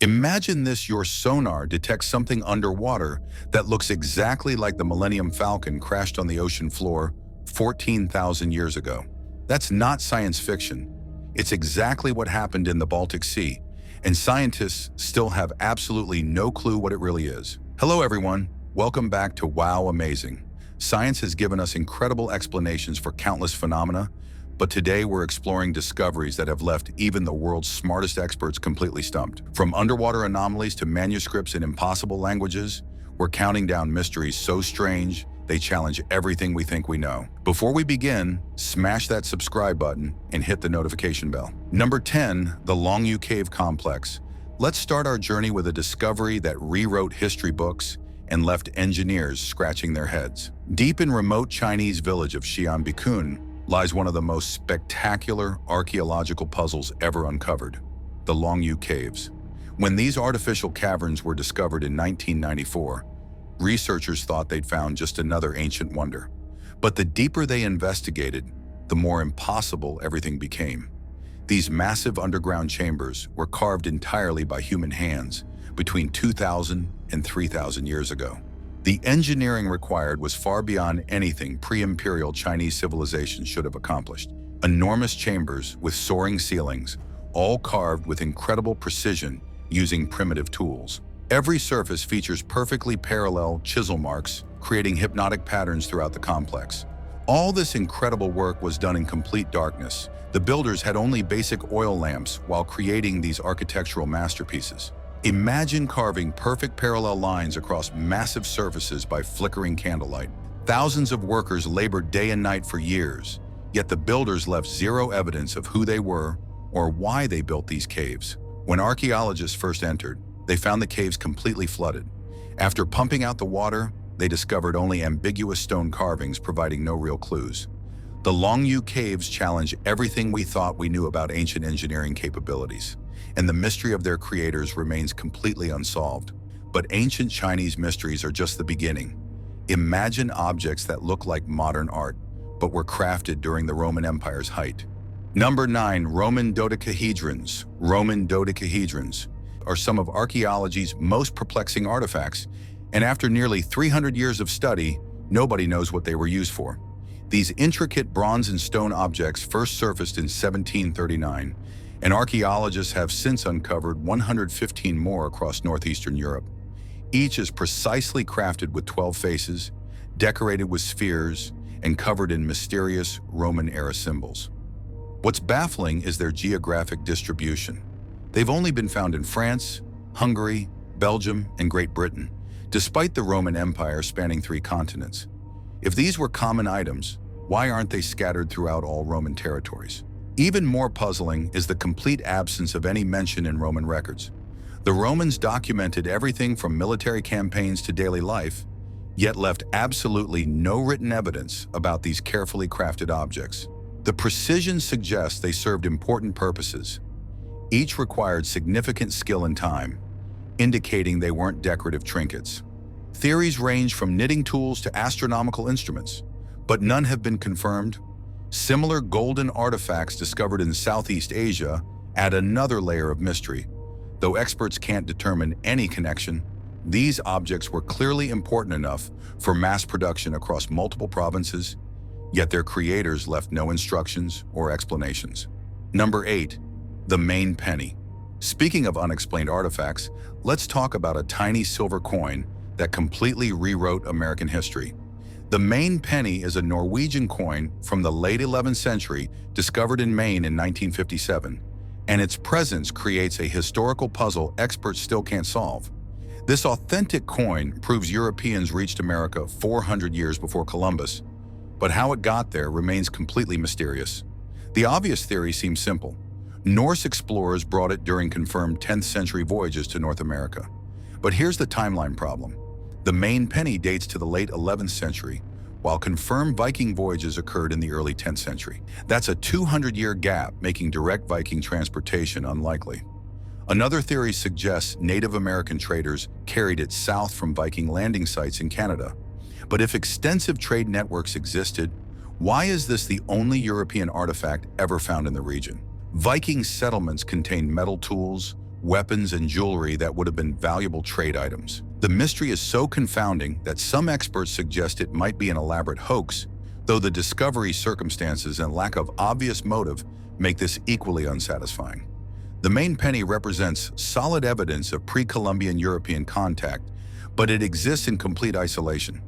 Imagine this: your sonar detects something underwater that looks exactly like the Millennium Falcon crashed on the ocean floor 14,000 years ago. That's not science fiction. It's exactly what happened in the Baltic Sea, and scientists still have absolutely no clue what it really is. Hello everyone, welcome back to Wow Amazing. Science has given us incredible explanations for countless phenomena, but today we're exploring discoveries that have left even the world's smartest experts completely stumped. From underwater anomalies to manuscripts in impossible languages, we're counting down mysteries so strange they challenge everything we think we know. Before we begin, smash that subscribe button and hit the notification bell. Number 10, the Longyu Cave Complex. Let's start our journey with a discovery that rewrote history books and left engineers scratching their heads. Deep in remote Chinese village of Xi'anbicun lies one of the most spectacular archaeological puzzles ever uncovered, the Longyu Caves. When these artificial caverns were discovered in 1994, researchers thought they'd found just another ancient wonder. But the deeper they investigated, the more impossible everything became. These massive underground chambers were carved entirely by human hands between 2,000 and 3,000 years ago. The engineering required was far beyond anything pre-imperial Chinese civilization should have accomplished. Enormous chambers with soaring ceilings, all carved with incredible precision using primitive tools. Every surface features perfectly parallel chisel marks, creating hypnotic patterns throughout the complex. All this incredible work was done in complete darkness. The builders had only basic oil lamps while creating these architectural masterpieces. Imagine carving perfect parallel lines across massive surfaces by flickering candlelight. Thousands of workers labored day and night for years, yet the builders left zero evidence of who they were or why they built these caves. When archaeologists first entered, they found the caves completely flooded. After pumping out the water, they discovered only ambiguous stone carvings providing no real clues. The Longyu Caves challenge everything we thought we knew about ancient engineering capabilities, and the mystery of their creators remains completely unsolved. But ancient Chinese mysteries are just the beginning. Imagine objects that look like modern art, but were crafted during the Roman Empire's height. Number 9, Roman dodecahedrons. Roman dodecahedrons are some of archaeology's most perplexing artifacts, and after nearly 300 years of study, nobody knows what they were used for. These intricate bronze and stone objects first surfaced in 1739, and archaeologists have since uncovered 115 more across northeastern Europe. Each is precisely crafted with 12 faces, decorated with spheres, and covered in mysterious Roman-era symbols. What's baffling is their geographic distribution. They've only been found in France, Hungary, Belgium, and Great Britain, despite the Roman Empire spanning 3 continents. If these were common items, why aren't they scattered throughout all Roman territories? Even more puzzling is the complete absence of any mention in Roman records. The Romans documented everything from military campaigns to daily life, yet left absolutely no written evidence about these carefully crafted objects. The precision suggests they served important purposes. Each required significant skill and time, indicating they weren't decorative trinkets. Theories range from knitting tools to astronomical instruments, but none have been confirmed. Similar golden artifacts discovered in Southeast Asia add another layer of mystery. Though experts can't determine any connection, these objects were clearly important enough for mass production across multiple provinces, yet their creators left no instructions or explanations. Number 8, the main penny. Speaking of unexplained artifacts, let's talk about a tiny silver coin that completely rewrote American history. The main penny is a Norwegian coin from the late 11th century discovered in Maine in 1957, and its presence creates a historical puzzle experts still can't solve. This authentic coin proves Europeans reached America 400 years before Columbus, but how it got there remains completely mysterious. The obvious theory seems simple. Norse explorers brought it during confirmed 10th century voyages to North America. But here's the timeline problem. The main penny dates to the late 11th century, while confirmed Viking voyages occurred in the early 10th century. That's a 200-year gap, making direct Viking transportation unlikely. Another theory suggests Native American traders carried it south from Viking landing sites in Canada. But if extensive trade networks existed, why is this the only European artifact ever found in the region? Viking settlements contained metal tools, weapons, and jewelry that would have been valuable trade items. The mystery is so confounding that some experts suggest it might be an elaborate hoax, though the discovery circumstances and lack of obvious motive make this equally unsatisfying. The main penny represents solid evidence of pre-Columbian European contact, but it exists in complete isolation.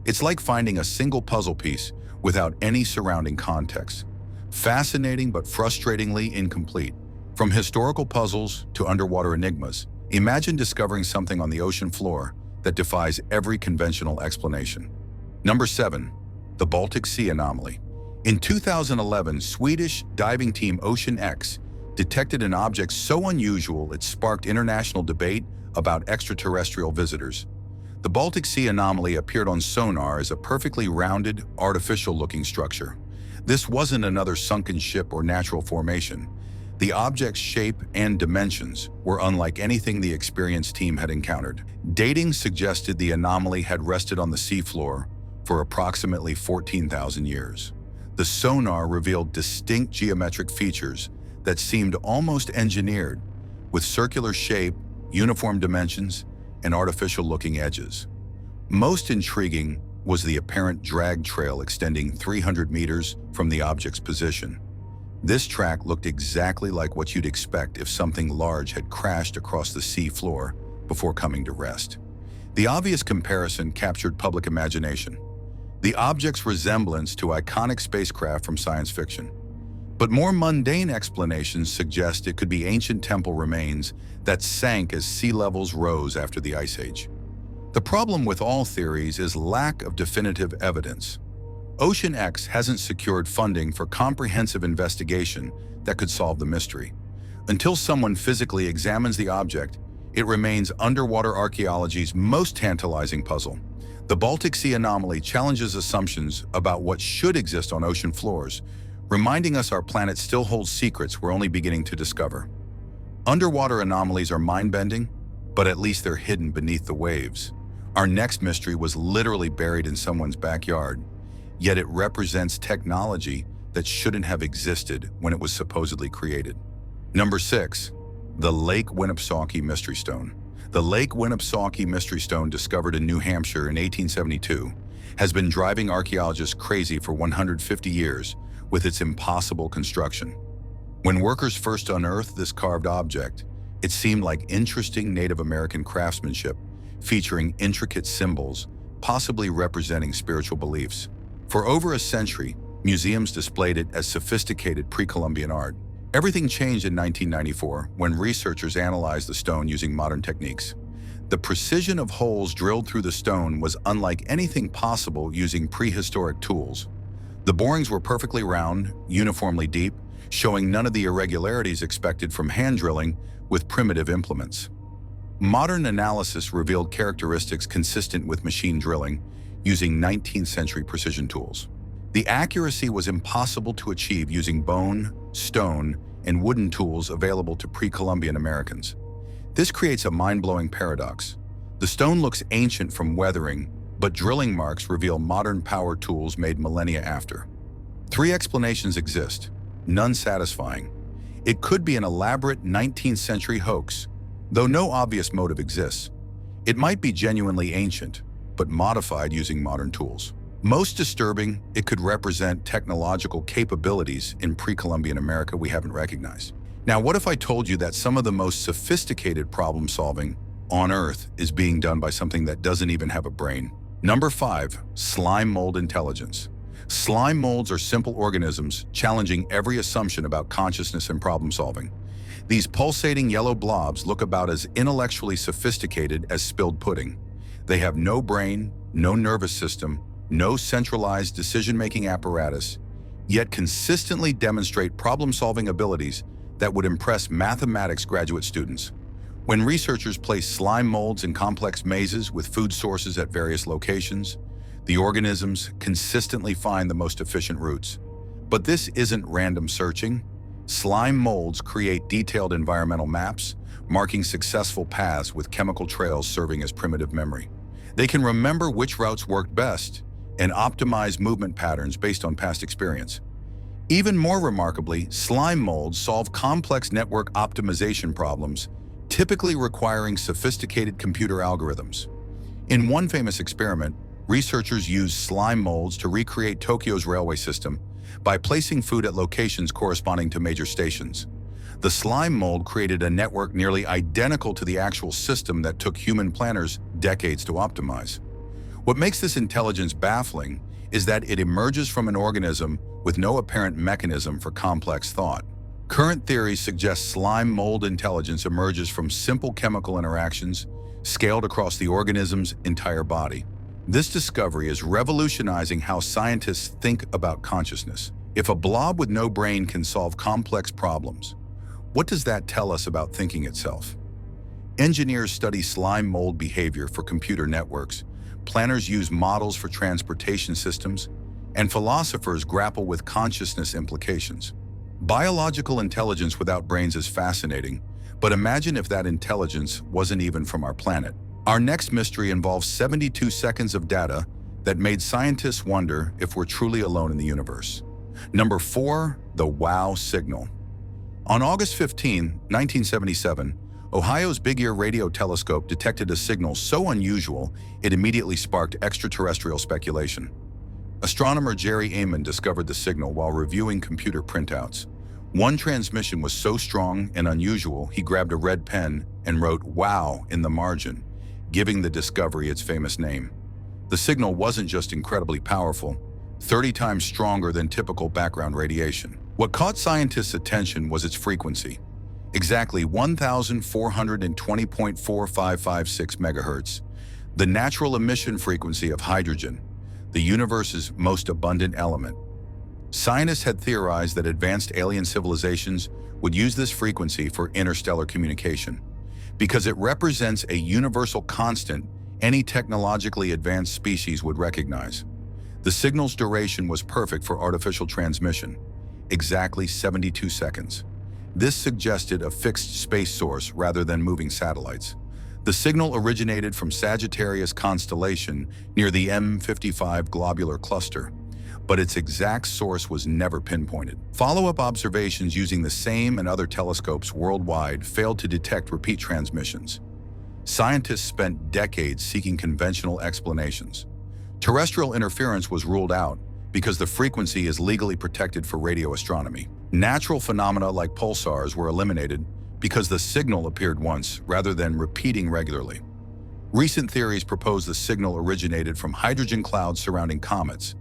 It's like finding a single puzzle piece without any surrounding context. Fascinating but frustratingly incomplete. From historical puzzles to underwater enigmas, imagine discovering something on the ocean floor that defies every conventional explanation. Number 7. The Baltic Sea Anomaly. In 2011, Swedish diving team Ocean X detected an object so unusual it sparked international debate about extraterrestrial visitors. The Baltic Sea Anomaly appeared on sonar as a perfectly rounded, artificial-looking structure. This wasn't another sunken ship or natural formation. The object's shape and dimensions were unlike anything the experienced team had encountered. Dating suggested the anomaly had rested on the seafloor for approximately 14,000 years. The sonar revealed distinct geometric features that seemed almost engineered, with circular shape, uniform dimensions, and artificial-looking edges. Most intriguing was the apparent drag trail extending 300 meters from the object's position. This track looked exactly like what you'd expect if something large had crashed across the sea floor before coming to rest. The obvious comparison captured public imagination. The object's resemblance to iconic spacecraft from science fiction. But more mundane explanations suggest it could be ancient temple remains that sank as sea levels rose after the Ice Age. The problem with all theories is lack of definitive evidence. Ocean X hasn't secured funding for comprehensive investigation that could solve the mystery. Until someone physically examines the object, it remains underwater archaeology's most tantalizing puzzle. The Baltic Sea Anomaly challenges assumptions about what should exist on ocean floors, reminding us our planet still holds secrets we're only beginning to discover. Underwater anomalies are mind-bending, but at least they're hidden beneath the waves. Our next mystery was literally buried in someone's backyard, yet it represents technology that shouldn't have existed when it was supposedly created. Number 6. The Lake Winnipesaukee Mystery Stone. The Lake Winnipesaukee Mystery Stone, discovered in New Hampshire in 1872, has been driving archaeologists crazy for 150 years with its impossible construction. When workers first unearthed this carved object, it seemed like interesting Native American craftsmanship featuring intricate symbols, possibly representing spiritual beliefs. For over a century, museums displayed it as sophisticated pre-Columbian art. Everything changed in 1994 when researchers analyzed the stone using modern techniques. The precision of holes drilled through the stone was unlike anything possible using prehistoric tools. The borings were perfectly round, uniformly deep, showing none of the irregularities expected from hand drilling with primitive implements. Modern analysis revealed characteristics consistent with machine drilling, using 19th century precision tools. The accuracy was impossible to achieve using bone, stone, and wooden tools available to pre-Columbian Americans. This creates a mind-blowing paradox. The stone looks ancient from weathering, but drilling marks reveal modern power tools made millennia after. 3 explanations exist, none satisfying. It could be an elaborate 19th century hoax, though no obvious motive exists. It might be genuinely ancient, but modified using modern tools. Most disturbing, it could represent technological capabilities in pre-Columbian America we haven't recognized. Now, what if I told you that some of the most sophisticated problem solving on Earth is being done by something that doesn't even have a brain? Number 5, slime mold intelligence. Slime molds are simple organisms challenging every assumption about consciousness and problem solving. These pulsating yellow blobs look about as intellectually sophisticated as spilled pudding. They have no brain, no nervous system, no centralized decision-making apparatus, yet consistently demonstrate problem-solving abilities that would impress mathematics graduate students. When researchers place slime molds in complex mazes with food sources at various locations, the organisms consistently find the most efficient routes. But this isn't random searching. Slime molds create detailed environmental maps, marking successful paths with chemical trails serving as primitive memory. They can remember which routes worked best and optimize movement patterns based on past experience. Even more remarkably, slime molds solve complex network optimization problems, typically requiring sophisticated computer algorithms. In one famous experiment, researchers used slime molds to recreate Tokyo's railway system by placing food at locations corresponding to major stations. The slime mold created a network nearly identical to the actual system that took human planners decades to optimize. What makes this intelligence baffling is that it emerges from an organism with no apparent mechanism for complex thought. Current theories suggest slime mold intelligence emerges from simple chemical interactions scaled across the organism's entire body. This discovery is revolutionizing how scientists think about consciousness. If a blob with no brain can solve complex problems, what does that tell us about thinking itself? Engineers study slime mold behavior for computer networks, planners use models for transportation systems, and philosophers grapple with consciousness implications. Biological intelligence without brains is fascinating, but imagine if that intelligence wasn't even from our planet. Our next mystery involves 72 seconds of data that made scientists wonder if we're truly alone in the universe. Number 4, the WOW signal. On August 15, 1977, Ohio's Big Ear radio telescope detected a signal so unusual it immediately sparked extraterrestrial speculation. Astronomer Jerry Amon discovered the signal while reviewing computer printouts. One transmission was so strong and unusual, he grabbed a red pen and wrote "WOW" in the margin, giving the discovery its famous name. The signal wasn't just incredibly powerful, 30 times stronger than typical background radiation. What caught scientists' attention was its frequency, exactly 1,420.4556 megahertz, the natural emission frequency of hydrogen, the universe's most abundant element. Scientists had theorized that advanced alien civilizations would use this frequency for interstellar communication, because it represents a universal constant any technologically advanced species would recognize. The signal's duration was perfect for artificial transmission, exactly 72 seconds. This suggested a fixed space source rather than moving satellites. The signal originated from Sagittarius constellation near the M55 globular cluster, but its exact source was never pinpointed. Follow-up observations using the same and other telescopes worldwide failed to detect repeat transmissions. Scientists spent decades seeking conventional explanations. Terrestrial interference was ruled out because the frequency is legally protected for radio astronomy. Natural phenomena like pulsars were eliminated because the signal appeared once rather than repeating regularly. Recent theories propose the signal originated from hydrogen clouds surrounding comets,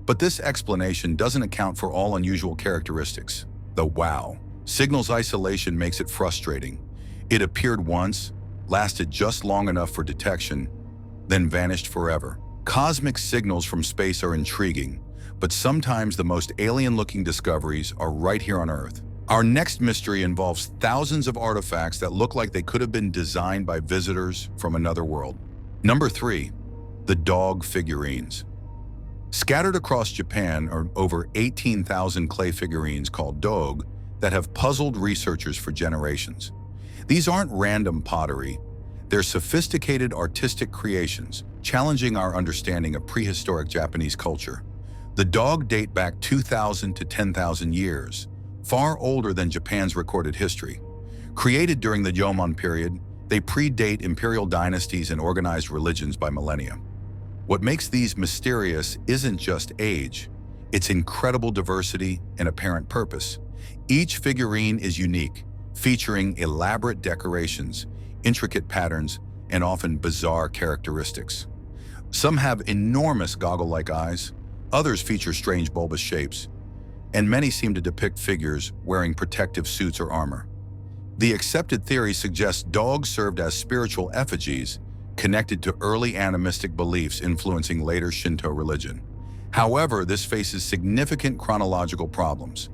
but this explanation doesn't account for all unusual characteristics. The WOW signal's isolation makes it frustrating. It appeared once, lasted just long enough for detection, then vanished forever. Cosmic signals from space are intriguing, but sometimes the most alien-looking discoveries are right here on Earth. Our next mystery involves thousands of artifacts that look like they could have been designed by visitors from another world. Number 3, the dog figurines. Scattered across Japan are over 18,000 clay figurines called dog that have puzzled researchers for generations. These aren't random pottery. They're sophisticated artistic creations, challenging our understanding of prehistoric Japanese culture. The dog date back 2,000 to 10,000 years, far older than Japan's recorded history. Created during the Jomon period, they predate imperial dynasties and organized religions by millennia. What makes these mysterious isn't just age, it's incredible diversity and apparent purpose. Each figurine is unique, featuring elaborate decorations, intricate patterns, and often bizarre characteristics. Some have enormous goggle-like eyes, others feature strange bulbous shapes, and many seem to depict figures wearing protective suits or armor. The accepted theory suggests dogs served as spiritual effigies connected to early animistic beliefs influencing later Shinto religion. However, this faces significant chronological problems.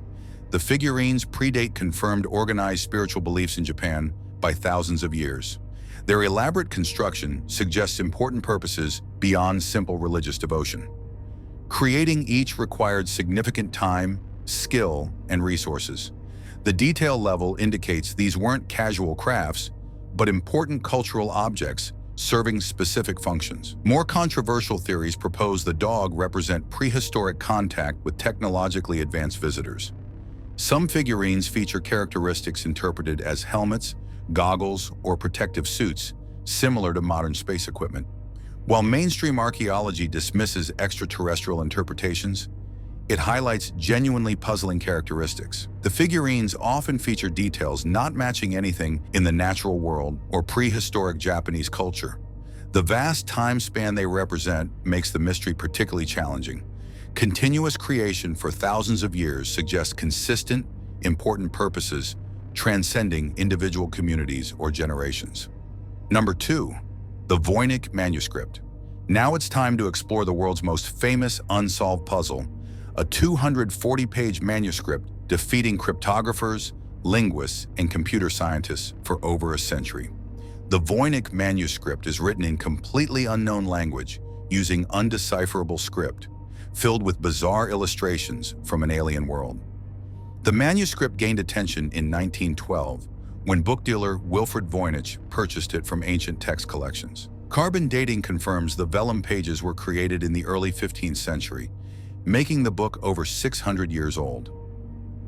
The figurines predate confirmed organized spiritual beliefs in Japan by thousands of years. Their elaborate construction suggests important purposes beyond simple religious devotion. Creating each required significant time, skill, and resources. The detail level indicates these weren't casual crafts, but important cultural objects serving specific functions. More controversial theories propose the dog represent prehistoric contact with technologically advanced visitors. Some figurines feature characteristics interpreted as helmets, goggles, or protective suits, similar to modern space equipment. While mainstream archaeology dismisses extraterrestrial interpretations, it highlights genuinely puzzling characteristics. The figurines often feature details not matching anything in the natural world or prehistoric Japanese culture. The vast time span they represent makes the mystery particularly challenging. Continuous creation for thousands of years suggests consistent, important purposes transcending individual communities or generations. Number 2. The Voynich Manuscript. Now it's time to explore the world's most famous unsolved puzzle, a 240-page manuscript defeating cryptographers, linguists, and computer scientists for over a century. The Voynich manuscript is written in completely unknown language using undecipherable script, filled with bizarre illustrations from an alien world. The manuscript gained attention in 1912 when book dealer Wilfred Voynich purchased it from ancient text collections. Carbon dating confirms the vellum pages were created in the early 15th century, making the book over 600 years old.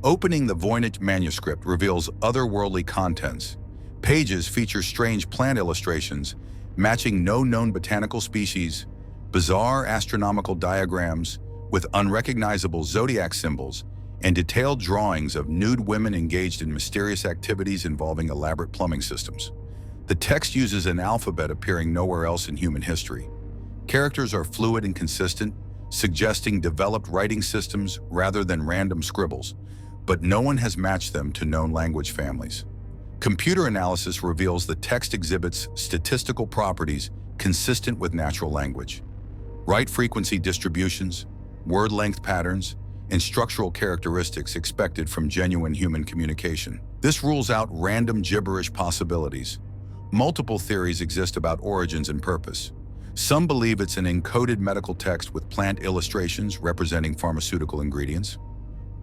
Opening the Voynich manuscript reveals otherworldly contents. Pages feature strange plant illustrations, matching no known botanical species, bizarre astronomical diagrams with unrecognizable zodiac symbols, and detailed drawings of nude women engaged in mysterious activities involving elaborate plumbing systems. The text uses an alphabet appearing nowhere else in human history. Characters are fluid and consistent, suggesting developed writing systems rather than random scribbles, but no one has matched them to known language families. Computer analysis reveals the text exhibits statistical properties consistent with natural language. Write frequency distributions, word length patterns, and structural characteristics expected from genuine human communication. This rules out random gibberish possibilities. Multiple theories exist about origins and purpose. Some believe it's an encoded medical text with plant illustrations representing pharmaceutical ingredients.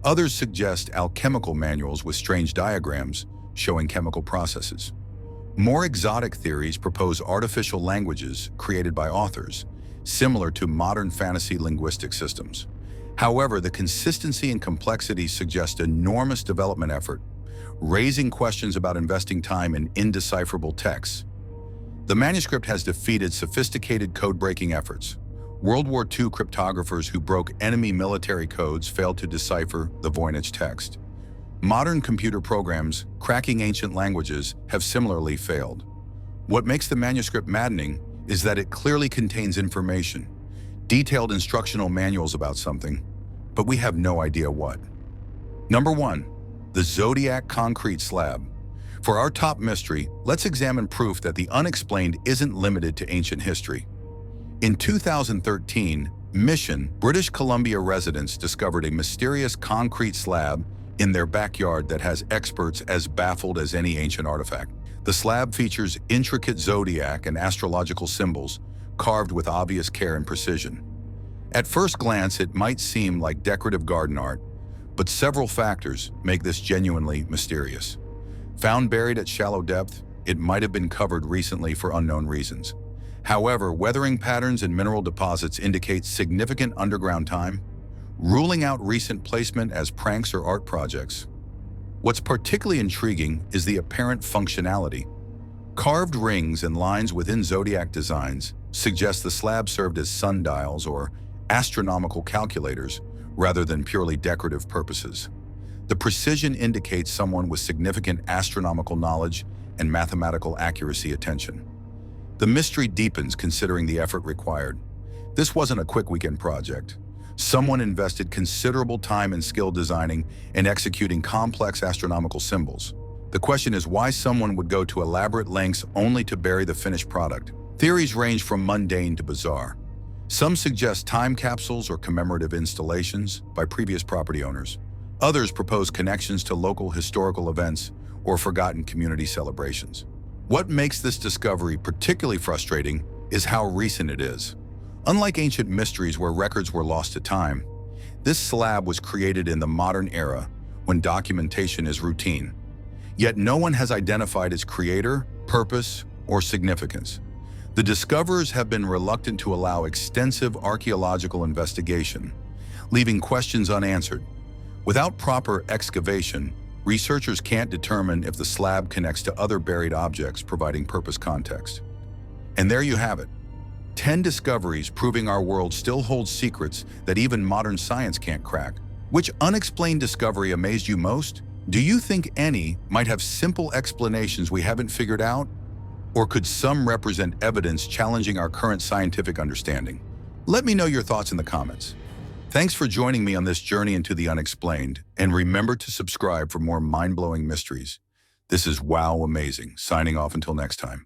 Others suggest alchemical manuals with strange diagrams showing chemical processes. More exotic theories propose artificial languages created by authors, similar to modern fantasy linguistic systems. However, the consistency and complexity suggest enormous development effort, raising questions about investing time in indecipherable texts. The manuscript has defeated sophisticated code-breaking efforts. World War II cryptographers who broke enemy military codes failed to decipher the Voynich text. Modern computer programs cracking ancient languages have similarly failed. What makes the manuscript maddening is that it clearly contains information, detailed instructional manuals about something, but we have no idea what. Number 1. The Zodiac Concrete Slab. For our top mystery, let's examine proof that the unexplained isn't limited to ancient history. In 2013, Mission, British Columbia residents discovered a mysterious concrete slab in their backyard that has experts as baffled as any ancient artifact. The slab features intricate zodiac and astrological symbols carved with obvious care and precision. At first glance, it might seem like decorative garden art, but several factors make this genuinely mysterious. Found buried at shallow depth, it might have been covered recently for unknown reasons. However, weathering patterns and mineral deposits indicate significant underground time, ruling out recent placement as pranks or art projects. What's particularly intriguing is the apparent functionality. Carved rings and lines within zodiac designs suggest the slab served as sundials or astronomical calculators rather than purely decorative purposes. The precision indicates someone with significant astronomical knowledge and mathematical accuracy attention. The mystery deepens considering the effort required. This wasn't a quick weekend project. Someone invested considerable time and skill designing and executing complex astronomical symbols. The question is why someone would go to elaborate lengths only to bury the finished product. Theories range from mundane to bizarre. Some suggest time capsules or commemorative installations by previous property owners. Others propose connections to local historical events or forgotten community celebrations. What makes this discovery particularly frustrating is how recent it is. Unlike ancient mysteries where records were lost to time, this slab was created in the modern era when documentation is routine. Yet no one has identified its creator, purpose, or significance. The discoverers have been reluctant to allow extensive archaeological investigation, leaving questions unanswered. Without proper excavation, Researchers can't determine if the slab connects to other buried objects, providing purpose context. And there you have it. 10 discoveries proving our world still holds secrets that even modern science can't crack. Which unexplained discovery amazed you most? Do you think any might have simple explanations we haven't figured out? Or could some represent evidence challenging our current scientific understanding? Let me know your thoughts in the comments. Thanks for joining me on this journey into the unexplained, and remember to subscribe for more mind-blowing mysteries. This is Wow Amazing, signing off until next time.